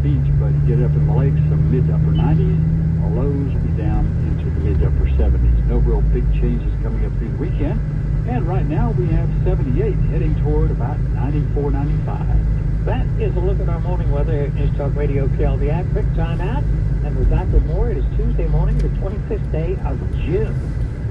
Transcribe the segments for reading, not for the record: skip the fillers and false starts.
beach, but you get up in the lakes, some mid to upper 90s. Our lows will be down into the mid to upper 70s. No real big changes coming up through the weekend. And right now we have 78, heading toward about 94, 95. That is a look at our morning weather at News Talk Radio KLVI. Quick time out, and we're back with more. It is Tuesday morning, the 25th day of June.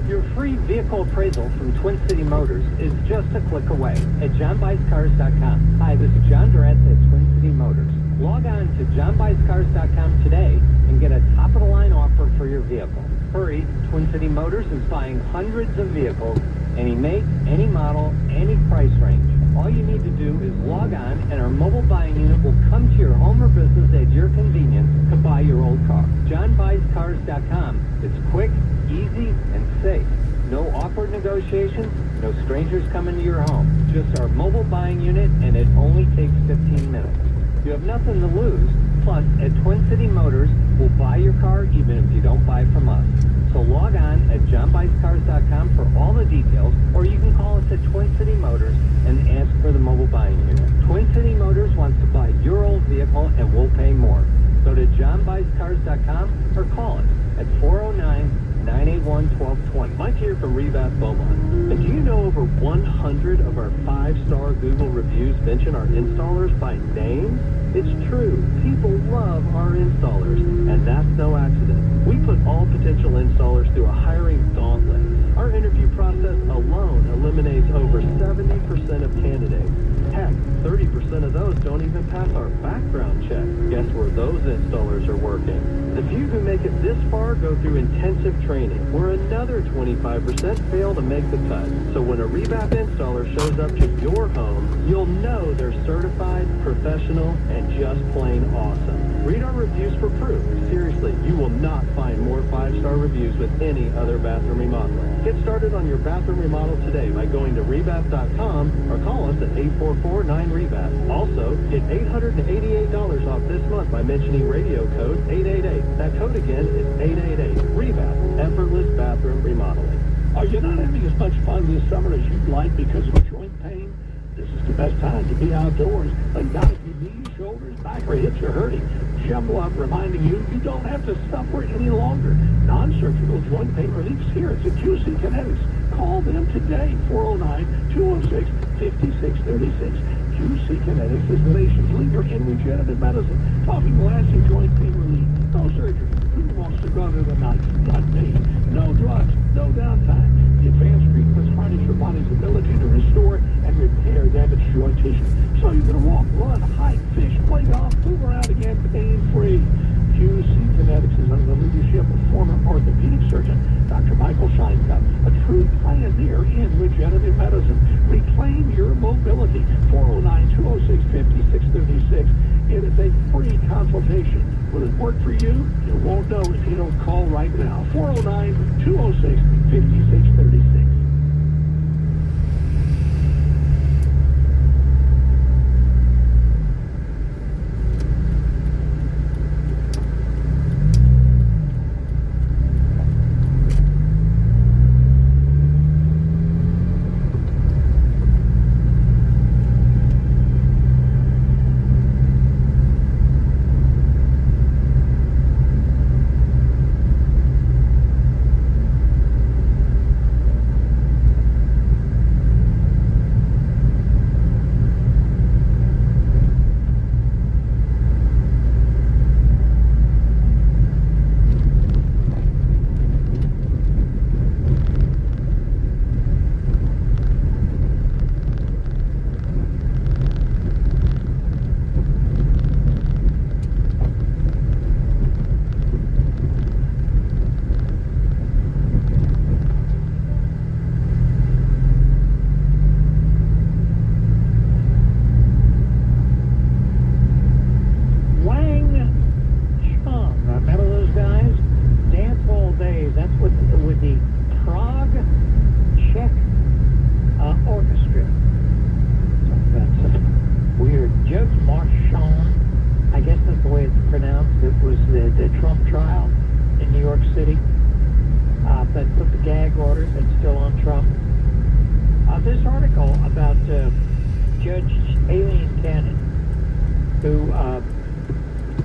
Your free vehicle appraisal from Twin City Motors is just a click away at johnbuyscars.com. Hi, this is John Duretz at Twin City Motors. Log on to johnbuyscars.com today and get a top-of-the-line offer for your vehicle. Hurry, Twin City Motors is buying hundreds of vehicles, any make, any model, any price range. All you need to do is log on, and our mobile buying unit will come to your home or business at your convenience to buy your old car. johnbuyscars.com. It's quick, easy, and safe. No awkward negotiations, no strangers coming to your home. Just our mobile buying unit, and it only takes 15 minutes. You have nothing to lose. Plus, at Twin City Motors, we'll buy your car even if you don't buy from us. So log on at johnbuyscars.com for all the details, or you can call us at Twin City Motors and ask for the mobile buying unit. Twin City Motors wants to buy your old vehicle, and we'll pay more. Go to johnbuyscars.com or call us at 409-981-1220. Mike here from Revath Beaumont. And do you know over 100 of our 5-star Google reviews mention our installers by name? It's true. People love our installers, and that's no accident. We put all potential installers through a hiring gauntlet. Our interview process alone eliminates over 70% of candidates. Heck, 30% of those don't even pass our background check. Guess where those installers are working? The few who make it this far go through intensive training, where another 25% fail to make the cut. So when a Revath installer shows up to your home, you'll know they're certified, professional, and just plain awesome. Read our reviews for proof. Seriously, you will not find more 5-star reviews with any other bathroom remodeler. Get started on your bathroom remodel today by going to revath.com or call us at 844-9REVATH. Also, get $888 off this month by mentioning radio code 888. That code again is 888. Revath, effortless bathroom remodeling. Are you not having as much fun this summer as you'd like because of joint pain? This is the best time to be outdoors, but not if your knees, shoulders, back, or hips are hurting. Jumbo up reminding you don't have to suffer any longer. Non-surgical joint pain relief's here. It's at QC Kinetics. Call them today, 409-206-5636. QC Kinetics is the nation's leader in regenerative medicine, talking lasting joint pain relief. No surgery. Who wants to go under the knife? Not me. No drugs. No downtime. The advanced treatments harness your body's ability to restore and repair damaged joint tissue. So you're going to walk, run, hike, fish, play golf, move around again pain-free. QC Kinetics is under the leadership of former orthopedic surgeon Dr. Michael Scheinkup, a true pioneer in regenerative medicine. Reclaim your mobility. 409-206-5636. It is a free consultation. Will it work for you? You won't know if you don't call right now. 409-206-5636.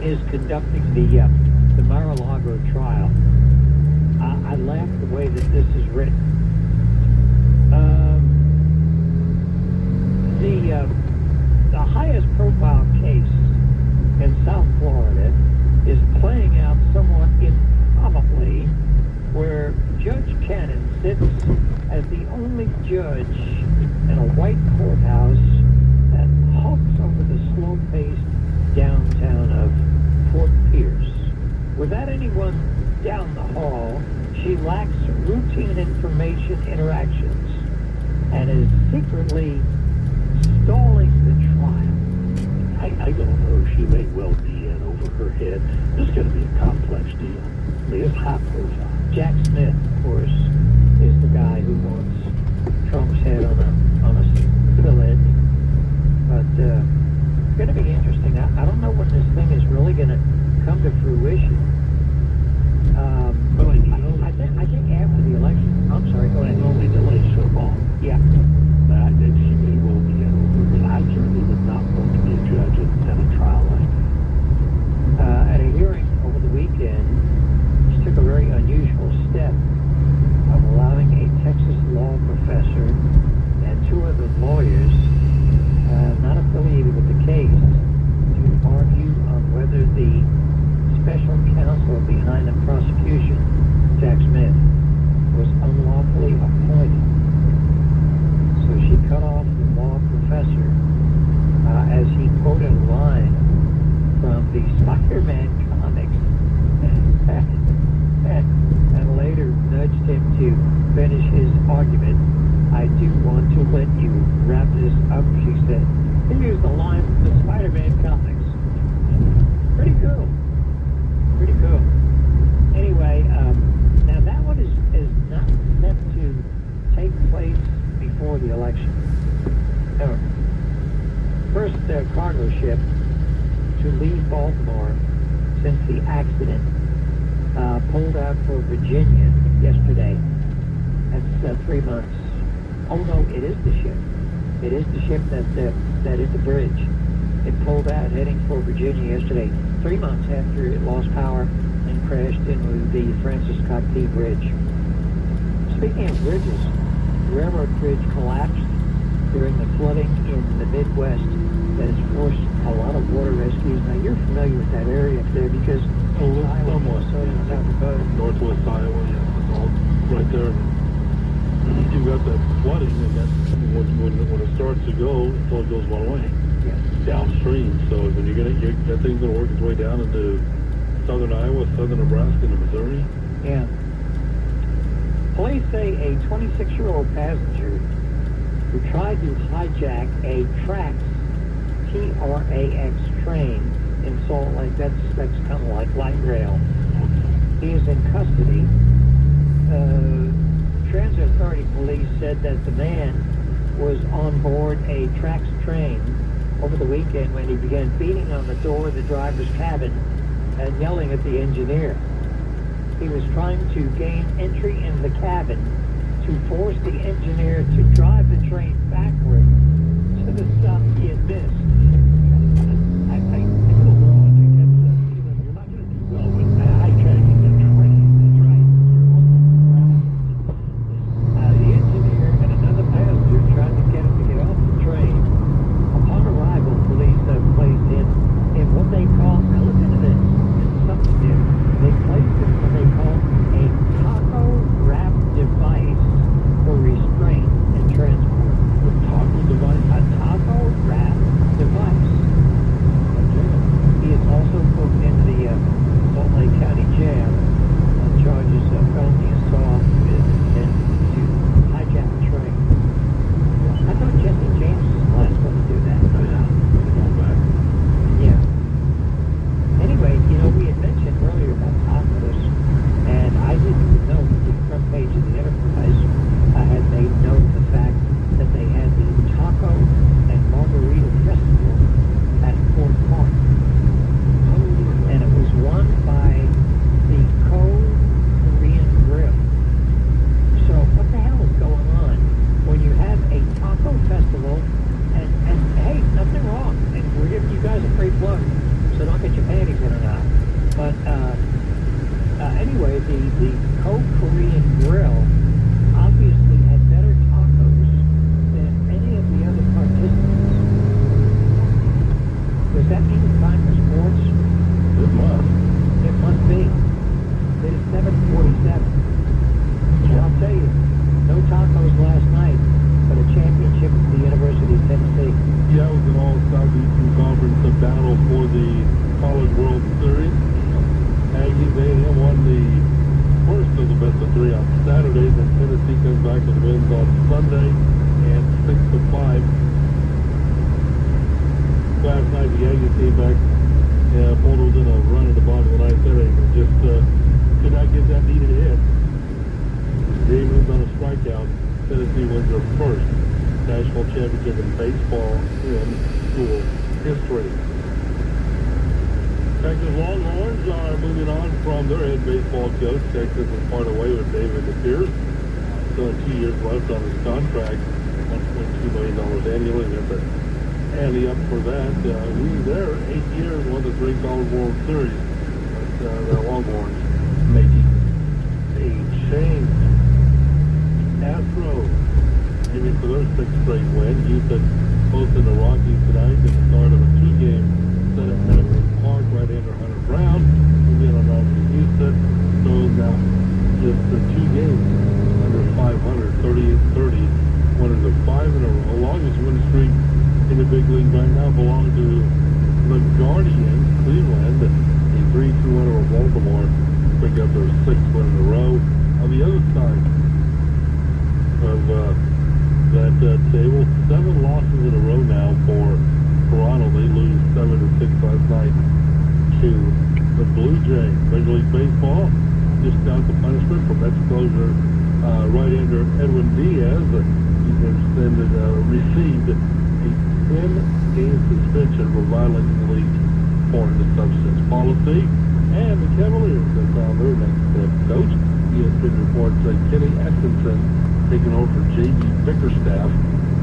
is conducting the Mar-a-Lago trial. I laugh the way that this is written. The highest profile case in South Florida is playing out somewhat improbably, where Judge Cannon sits as the only judge in a white courthouse that hulks over the slow-paced downtown of Fort Pierce. Without anyone down the hall, she lacks routine information interactions and is secretly stalling the trial. I don't know. She may well be in over her head. This is going to be a complex deal. I mean, it's high profile. Jack Smith, of course, is the guy who wants Trump's head on a fillet. But it's going to be interesting. I don't know when this thing is really going to come to fruition. I think after the election. I'm sorry, go ahead. It only delays so long. Yeah. But I think she may well be in over her. I certainly would not want to be a judge in a trial like that. At a hearing over the weekend, she took a very unusual step of allowing a Texas law professor and two other lawyers not affiliated with the case to argue on whether the special counsel behind the prosecution, Jack Smith, was unlawfully appointed. So she cut off the law professor as he quoted a line from the Spider-Man comics and later nudged him to finish his argument. I do want to let you wrap this up, she said. He used the line from the Spider-Man comics. Pretty cool. Pretty cool. Anyway, now that one is not meant to take place before the election. No. First cargo ship to leave Baltimore since the accident pulled out for Virginia yesterday. That's 3 months. Oh no, it is the ship. It is the ship that is the bridge. It pulled out heading for Virginia yesterday, 3 months after it lost power and crashed into the Francis Scott Key Bridge. Speaking of bridges, the railroad bridge collapsed during the flooding in the Midwest that has forced a lot of water rescues. Now, you're familiar with that area up there because Iowa, Minnesota, South Dakota. Northwest Iowa, yeah, it's all right there. You've got that flooding, and that's when it starts to go, it all goes one way, Yeah. downstream. So when that thing's gonna work its way down into southern Iowa, southern Nebraska, and Missouri. Yeah. Police say a 26-year-old passenger who tried to hijack a Trax, T-R-A-X train in Salt Lake, that's kind of like light rail. He is in custody. Transit Authority police said that the man was on board a Trax train over the weekend when he began beating on the door of the driver's cabin and yelling at the engineer. He was trying to gain entry in the cabin to force the engineer to drive the train backward to the stop he had missed. I think overall, I think that's you're not going to do well with hijacking a train. That's right. The engineer and another passenger tried to get him to get off the train. Upon arrival, police placed him in what they call, now listen to this, it's something new. They placed him in what they call a taco wrap device for restraint and transport. The taco device? A taco wrap device. He comes back and wins on Sunday, and 6-5. Last night, the Yankees came back, pulled within a run at the bottom of the ninth inning, and just could not get that needed hit. Game wins on a strikeout. Tennessee wins their first national championship in baseball in school history. Texas Longhorns are moving on from their head baseball coach. Texas is part away with David Pierce. Still 2 years left on his contract, $1.2 million annually. That's a ante up for that. We there 8 years won the Great College World Series. But the Longhorns making a change. Astros aiming for their 6th straight win. Houston hosting the Rockies tonight at the start of a 2-game set at Minute Park right under Hunter Brown. Again, on out to Houston. So now just the 2 games under 500, 38-30. One of the 5 in a row. Longest winning streak in the big league right now belongs to the Guardians, Cleveland. A 3-2 winner of Baltimore pick up their 6th win in a row. On the other side of that table, 7 losses in a row now for Toronto. They lose 7-6 last night to the Blue Jays. Major League Baseball just got the punishment for exposure right-hander Edwin Diaz. He's received a 10-game suspension for violating the league's foreign substance policy. And the Cavaliers have found their next head coach. ESPN reports that Kenny Atkinson taking over for J.B. Bickerstaff,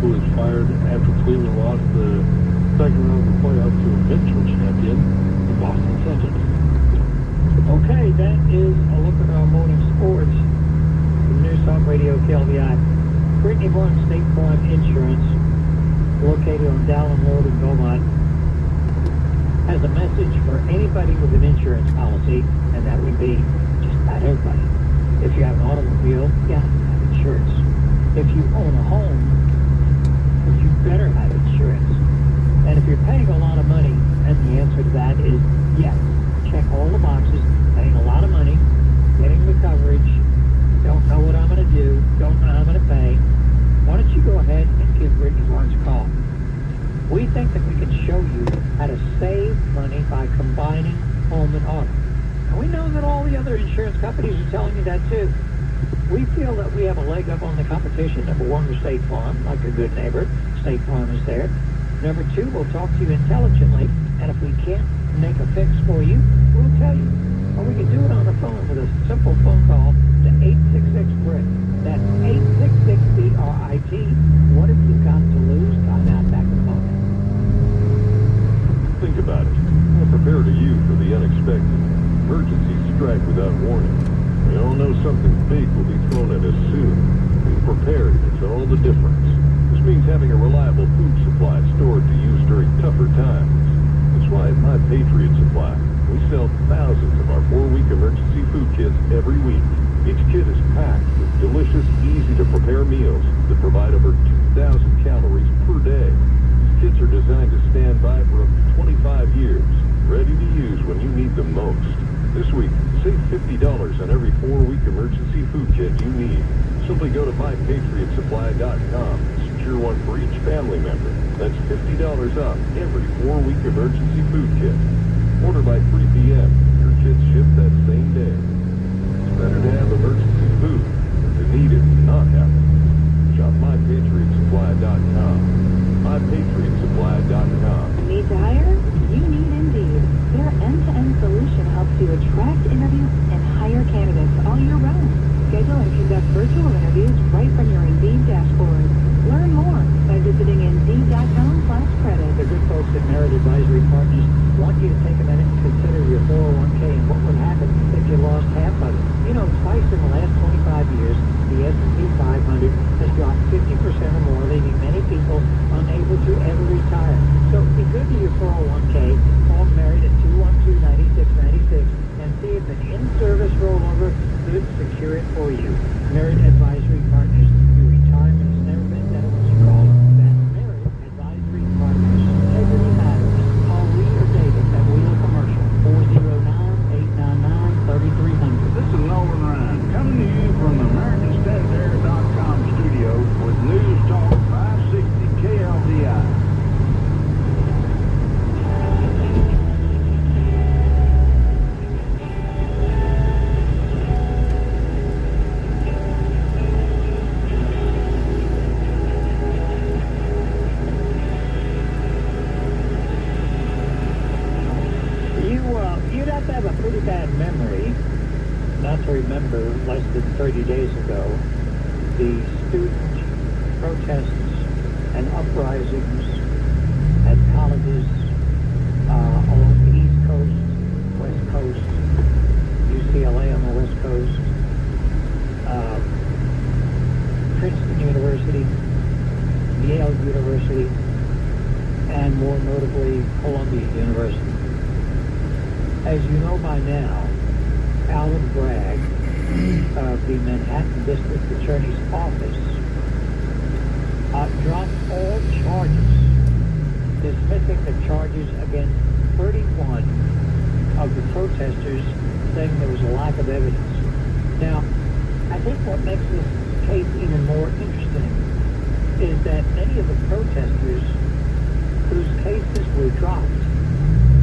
who was fired after Cleveland lost the second round of the playoffs to a eventual champion, the Boston Celtics. Okay, that is a look at our morning sports from News Talk Radio KLVI. Brittany Barnes State Farm Insurance, located on Dowling Road in Beaumont, has a message for anybody with an insurance policy, and that would be just about everybody. If you have an automobile, you have to have insurance. If you own a home, you better have insurance. And if you're paying a lot of money, and the answer to that is yes. Check all the boxes, paying a lot of money, getting the coverage, don't know what I'm going to do, don't know how I'm going to pay. Why don't you go ahead and give Brittany Barnes a call? We think that we can show you how to save money by combining home and auto. And we know that all the other insurance companies are telling you that too. We feel that we have a leg up on the competition. Number one, we're State Farm, like a good neighbor. State Farm is there. Number two, we'll talk to you intelligently. And if we can't make a fix for you, we'll tell you. Or we can do it on the phone with a simple phone call to 866-BRIT. That's 866-BRIT. What have you got to lose? Time out, back in a moment. Think about it. How prepared are you for the unexpected? Emergencies strike without warning. We all know something big will be thrown at us soon. Being prepared makes all the difference. This means having a reliable food supply stored to use during tougher times. That's why at My Patriot Supply, we sell thousands of our 4-week emergency food kits every week. Each kit is packed with delicious, easy-to-prepare meals that provide over 2,000 calories per day. These kits are designed to stand by for up to 25 years, ready to use when you need them most. This week, save $50 on every 4-week emergency food kit you need. Simply go to MyPatriotSupply.com and secure one for each family member. That's $50 off every 4-week emergency food kit. Order by 3 p.m. Your kits ship that same day. It's better to have emergency food than to need it and not have it. Shop MyPatriotSupply.com. MyPatriotSupply.com. Need to hire? You need Indeed. Their end-to-end solution helps you attract, interview, and hire candidates all year round. Schedule and conduct virtual interviews right from your Indeed dashboard. Learn more by visiting Indeed.com/credit. The good folks at Merit Advisory Partners want you to take a minute and consider your 401k and what would happen if you lost half of it. You know, twice in the last 25 years, the S&P 500 has dropped 50% or more, leaving many people unable to ever retire. So be good to your 401k. Call Merit at 212-9696 and see if an in-service rollover could secure it for you. Merit Advisory Partners. Your retirement has never been better when you call them. That's Merit Advisory Partners. Integrity matters. Call Lee or David at Wheeler Commercial. 409-899-3300. This is Nolan Ryan, coming to you from AmericanStandard.com. You'd have to have a pretty bad memory not to remember less than 30 days ago the student protests and uprisings at colleges along the East Coast, West Coast, UCLA on the West Coast, Princeton University, Yale University, and more notably Columbia University. As you know by now, Alvin Bragg of the Manhattan District Attorney's Office dropped all charges, dismissing the charges against 31 of the protesters, saying there was a lack of evidence. Now, I think what makes this case even more interesting is that many of the protesters whose cases were dropped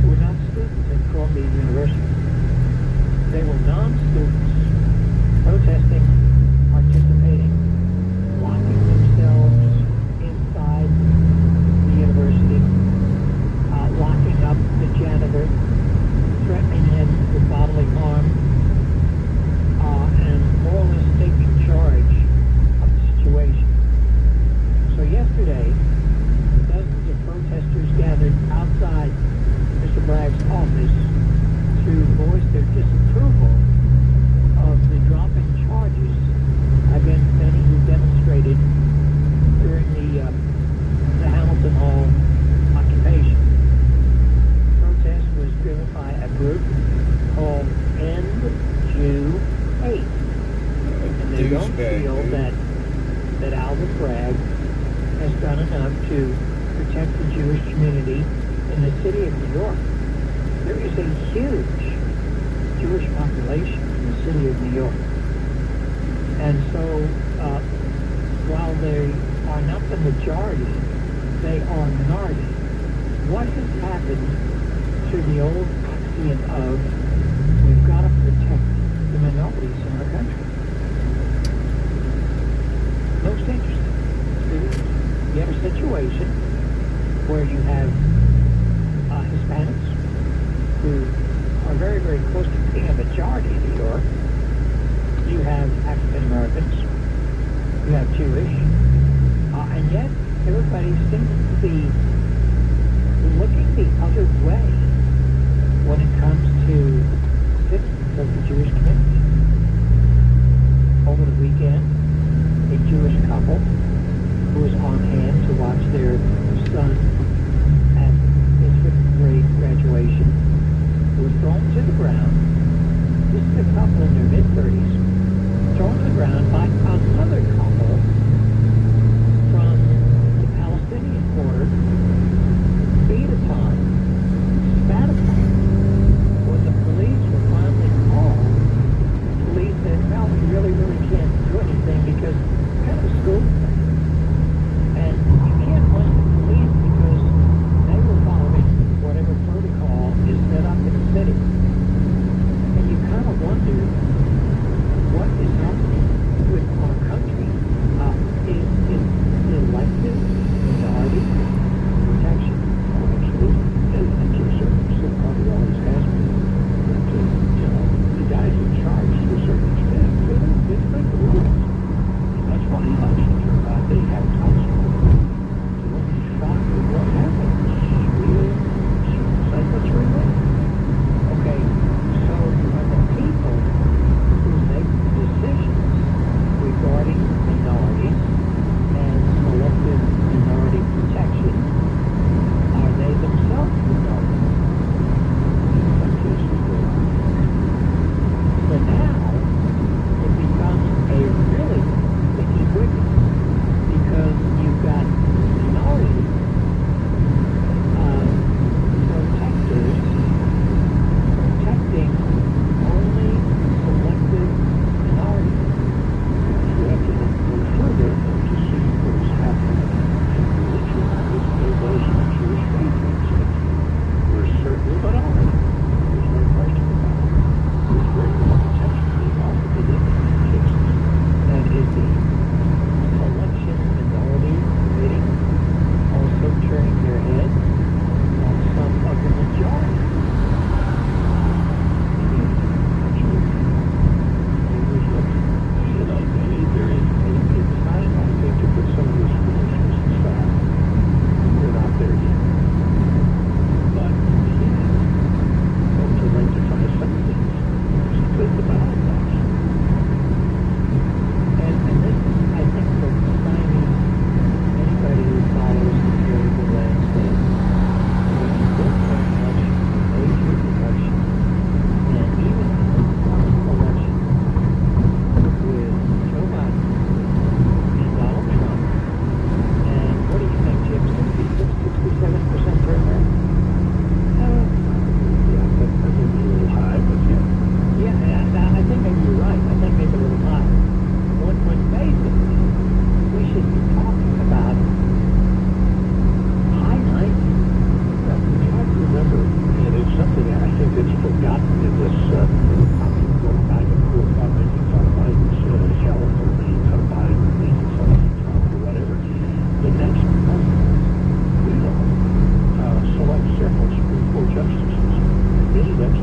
were not students at Columbia University. They were non-students protesting, participating, locking themselves inside the university, locking up the janitor, threatening him with bodily harm, and more or less taking charge of the situation. So yesterday, dozens of protesters gathered outside Mr. Bragg's office to voice their disapproval of the dropping charges against many who demonstrated during the Hamilton Hall occupation. The protest was driven by a group called End Jew Hate. And they don't feel that Alvin Bragg has done enough to protect the Jewish community in the city of New York. There is a huge Jewish population in the city of New York. And so, while they are not the majority, they are a minority. What has happened to the old axiom of we've got to protect the minorities in our country? Most interesting. You have a situation where you have Hispanics who are very, very close to being a majority in New York. You have African Americans. You have Jewish. And yet, everybody seems to be looking the other way when it comes to citizens of the Jewish community. Over the weekend, a Jewish couple who was on hand to watch their son at his 5th grade graduation was thrown to the ground. This is a couple in their mid-30s, thrown to the ground by another couple from the Palestinian quarter, beat upon,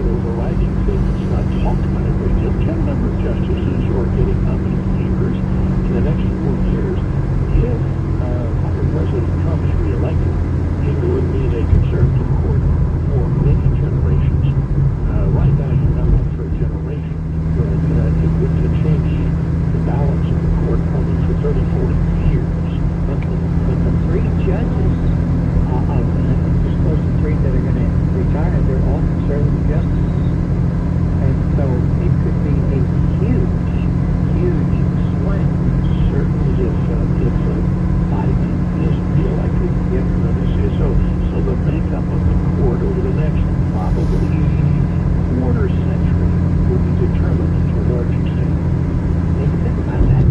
an overriding thing that's not talked about a great deal. 10 number of justices who are getting how many years in the next 4 years. If under President Trump is reelected, it would mean a conservative court for many generations. Right now, you're not up for a generation, but it would change the balance of the court probably for 30, 40 years. But the three judges, there's close to three that are going to retire, they're all conservative justices. And so it could be a huge, huge swing. Certainly if Biden is reelected. Yep. So the makeup of the court over the next probably quarter century will be determined to a large extent. Think about that.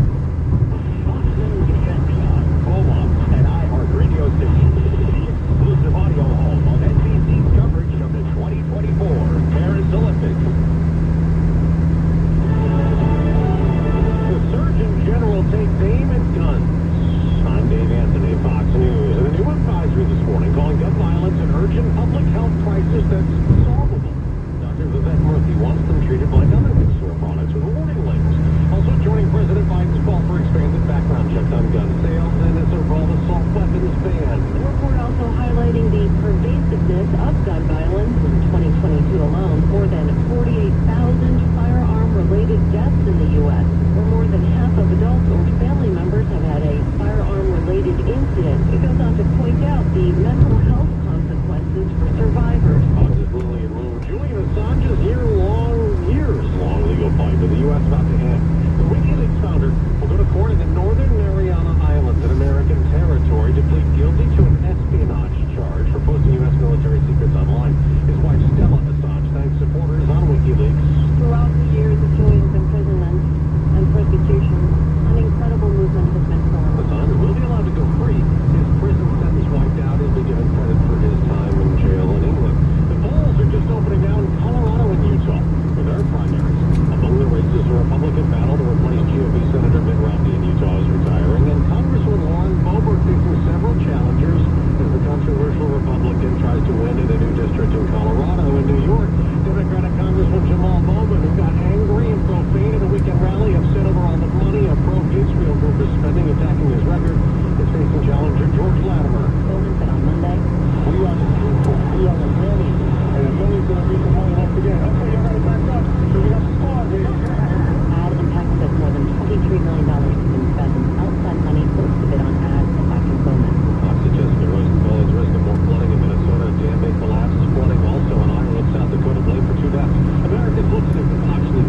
Fox News Defense on Beaumont and iHeart Radio Station. The exclusive audio home of NBC's coverage of the 2024 Paris Olympics. The Surgeon General takes aim at guns. I'm Dave Anthony, Fox News, and a new advisory this morning calling gun violence an urgent public health crisis that's solvable. Dr. Vivek Murthy wants them treated like other consumer products with warning labels. Also joining President Biden's call for expanded background checks on gun sales and its overall assault weapons ban. The report also highlighting the pervasiveness of gun violence. In 2022 alone, more than 48,000 firearm-related deaths in the U.S., where more than half of adults or family members have had a firearm-related incident. It goes on to point out the mental health consequences for survivors. Fox's ruling in Rome, Julian Assange's years-long legal fight with the U.S. about to end. The WikiLeaks founder will go to court in the Northern Mariana Islands in American territory to plead guilty to an espionage charge for posting U.S. military secrets online. His wife, Stella Assange, thanks supporters on WikiLeaks. Throughout the years of Julian's imprisonment and persecution, an incredible movement has been formed. Assange will be allowed to go free. His prison sentence wiped out. He'll be given credit for his time in jail in England. The polls are just opening now in Colorado and Utah for their primaries. Among the races, a Republican battle to replace GOP Senator Mitt Romney in Utah is retiring, and Congresswoman Lauren Boebert facing several challengers as the controversial Republican tries to win in a new district in Colorado. In New York, Democratic Congressman Jamal Bowman, who got angry and profane at a weekend rally, upset over all the money a pro-Israel group is spending attacking his record, is facing challenger George Latimer. Bowman said on Monday. We are the people. We are the many. And the many's going to be the money once again. Okay, you're ready back up. So we got the squad here. Ad Impact says more than $23 million has been spent in outside money most of it on ads attacking Bowman. Fox Jessica Rosenthal is risk of more flooding in Minnesota. Dam may collapse. Flooding also in Iowa and South Dakota, blamed for 2 deaths. Americans listening to Fox News.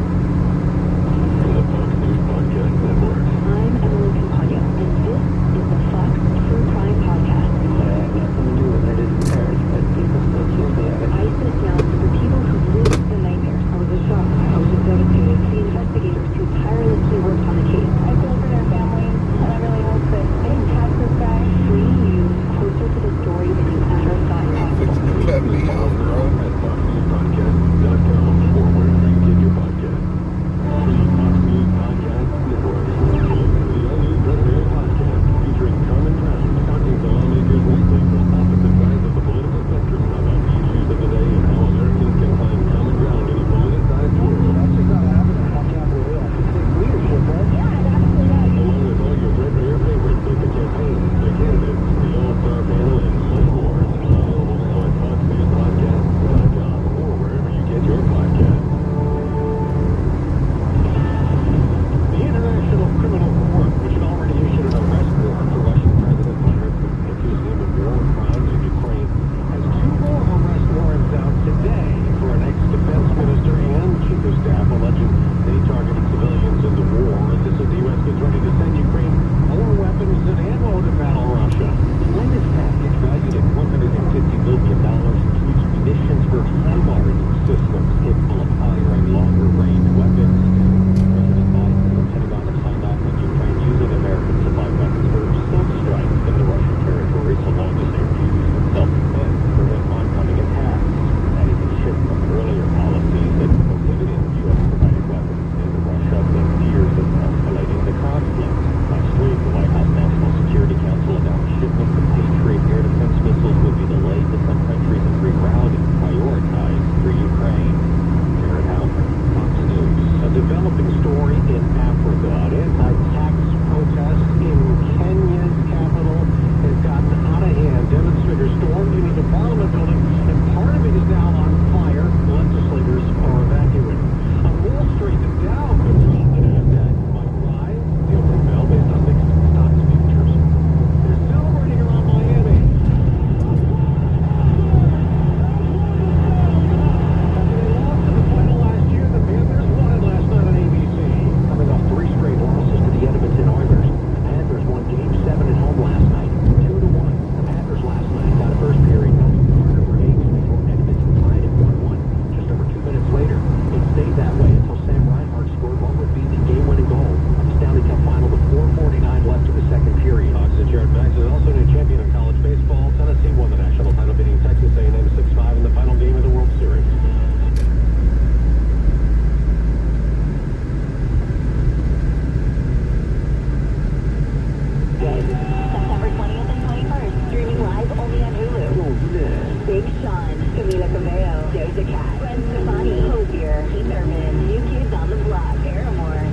From the Fox News Podcast Network. I'm Emily Campagno, and this is the Fox True Crime Podcast. I had nothing to do with it in Paris, but people still accuse me of it. I sit down with the people who lived the nightmares. I was in shock. I was devastated. The investigators who tirelessly worked on the case. I feel for their families, and I really hope that they catch this guy. Bringing you closer to the story than you ever thought possible. Cut me off, bro. At FoxNewsPodcast.com or wherever you get your podcast. The Fox News Podcast Network. The all-new Red Bear Podcast featuring Common Ground, talking to lawmakers weekly from opposite sides of the political spectrum about the issues of the day and how Americans can find common ground in a politicized world. That's just not happening on Capitol Hill. It's leadership, right? Yeah, it absolutely does. Along with all your Red Bear favorites like the campaign, the candidates, the all-star panel, and much more. Available now at FoxNewsPodcast.com or wherever you get your podcast. The International Criminal Court, which had already issued an arrest warrant for Russian President Vladimir Putin, accusing him of war crimes in Ukraine, has 2 more arrest warrants out today for an ex-defense minister and chief of staff alleging they targeted civilians in the war. This is the U.S. gets ready to send Ukraine more weapons and ammo to battle Russia. The latest package, valued at $150 billion, includes munitions for HIMARS systems capable of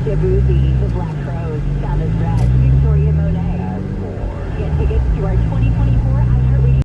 Shabuzi, the Black Crow.